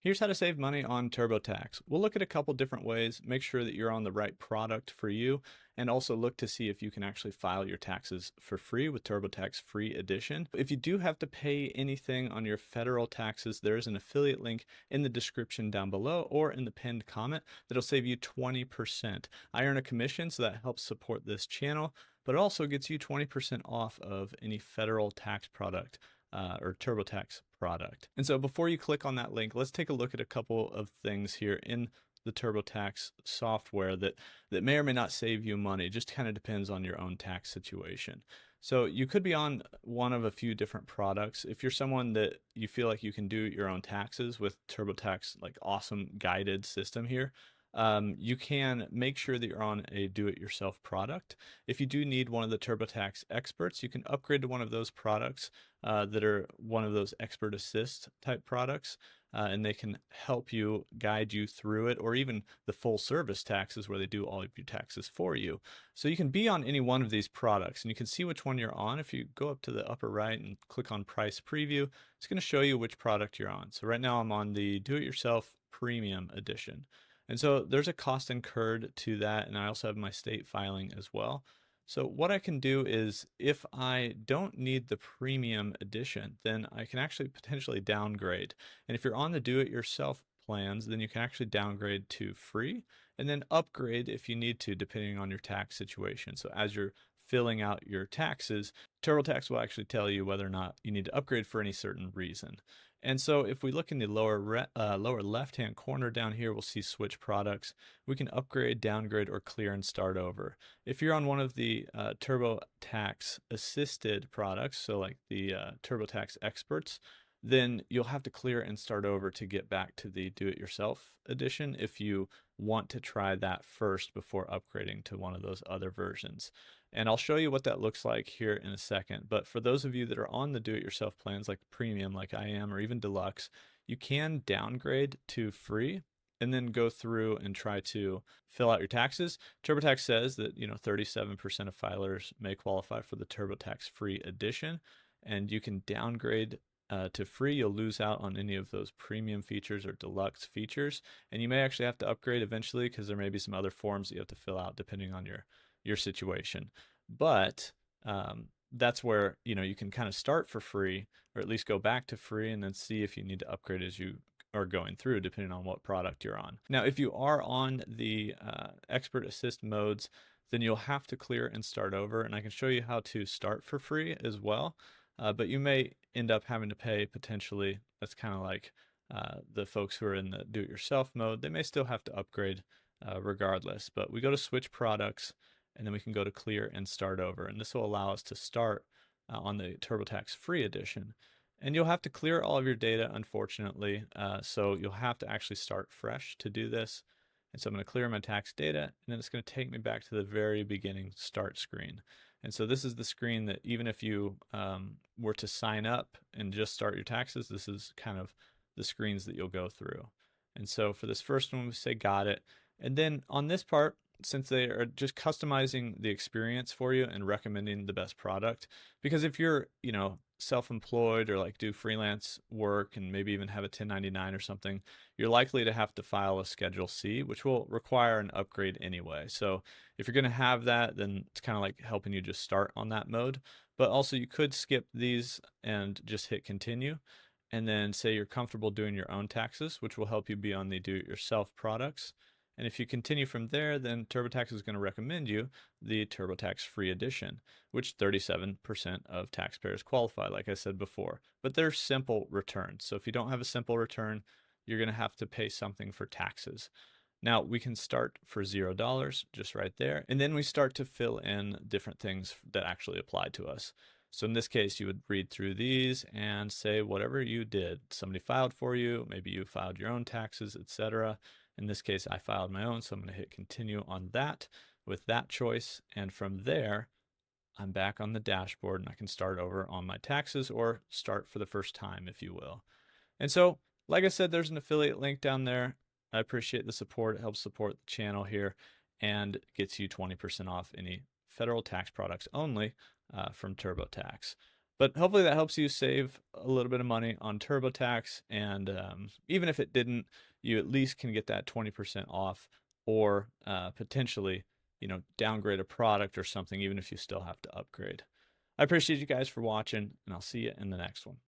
Here's how to save money on TurboTax. We'll look at a couple different ways, make sure that you're on the right product for you, and also look to see if you can actually file your taxes for free with TurboTax Free Edition. If you do have to pay anything on your federal taxes, there is an affiliate link in the description down below or in the pinned comment that'll save you 20%. I earn a commission, so that helps support this channel, but it also gets you 20% off of any federal tax product or TurboTax product. And so before you click on that link, let's take a look at a couple of things here in the TurboTax software that may or may not save you money. It just kind of depends on your own tax situation. So you could be on one of a few different products. If you're someone that you feel like you can do your own taxes with TurboTax, like awesome guided system here, you can make sure that you're on a do-it-yourself product. If you do need one of the TurboTax experts, you can upgrade to one of those products that are one of those expert assist type products, and they can help you, guide you through it, or even the full service taxes where they do all of your taxes for you. So you can be on any one of these products, and you can see which one you're on. If you go up to the upper right and click on price preview, it's going to show you which product you're on. So right now I'm on the do-it-yourself premium edition. And so there's a cost incurred to that, and I also have my state filing as well. So what I can do is, if I don't need the premium edition, then I can actually potentially downgrade. And if you're on the do-it-yourself plans, then you can actually downgrade to free and then upgrade if you need to, depending on your tax situation. So as you're filling out your taxes, TurboTax will actually tell you whether or not you need to upgrade for any certain reason. And so if we look in the lower left-hand corner down here, we'll see switch products. We can upgrade, downgrade, or clear and start over. If you're on one of the TurboTax assisted products, so like the TurboTax experts, then you'll have to clear and start over to get back to the do-it-yourself edition if you want to try that first before upgrading to one of those other versions. And I'll show you what that looks like here in a second. But for those of you that are on the do-it-yourself plans like premium, like I am, or even deluxe, you can downgrade to free and then go through and try to fill out your taxes. TurboTax says that 37% of filers may qualify for the TurboTax Free Edition, and you can downgrade to free. You'll lose out on any of those premium features or deluxe features, and you may actually have to upgrade eventually because there may be some other forms that you have to fill out depending on your situation. But that's where you can kind of start for free, or at least go back to free, and then see if you need to upgrade as you are going through, depending on what product you're on. Now, if you are on the expert assist modes, then you'll have to clear and start over, and I can show you how to start for free as well. But you may end up having to pay potentially. That's kind of like the folks who are in the do-it-yourself mode. They may still have to upgrade regardless. But we go to switch products, and then we can go to clear and start over. And this will allow us to start on the TurboTax Free Edition. And you'll have to clear all of your data, unfortunately. So you'll have to actually start fresh to do this. And so I'm going to clear my tax data, and then it's going to take me back to the very beginning start screen. And so this is the screen that even if you were to sign up and just start your taxes, this is kind of the screens that you'll go through. And so for this first one, we say got it. And then on this part, since they are just customizing the experience for you and recommending the best product, because if you're, self-employed or like do freelance work and maybe even have a 1099 or something, you're likely to have to file a Schedule C, which will require an upgrade anyway. So if you're going to have that, then it's kind of like helping you just start on that mode. But also you could skip these and just hit continue, and then say you're comfortable doing your own taxes, which will help you be on the do-it-yourself products. And if you continue from there, then TurboTax is going to recommend you the TurboTax Free Edition, which 37% of taxpayers qualify, like I said before. But they're simple returns. So if you don't have a simple return, you're going to have to pay something for taxes. Now we can start for $0 just right there. And then we start to fill in different things that actually apply to us. So in this case, you would read through these and say whatever you did. Somebody filed for you, maybe you filed your own taxes, etc. In this case, I filed my own, so I'm going to hit continue on that with that choice. And from there, I'm back on the dashboard and I can start over on my taxes, or start for the first time, if you will. And so, like I said, there's an affiliate link down there. I appreciate the support. It helps support the channel here and gets you 20% off any federal tax products only from TurboTax. But hopefully that helps you save a little bit of money on TurboTax, and even if it didn't, you at least can get that 20% off, or potentially, downgrade a product or something, even if you still have to upgrade. I appreciate you guys for watching, and I'll see you in the next one.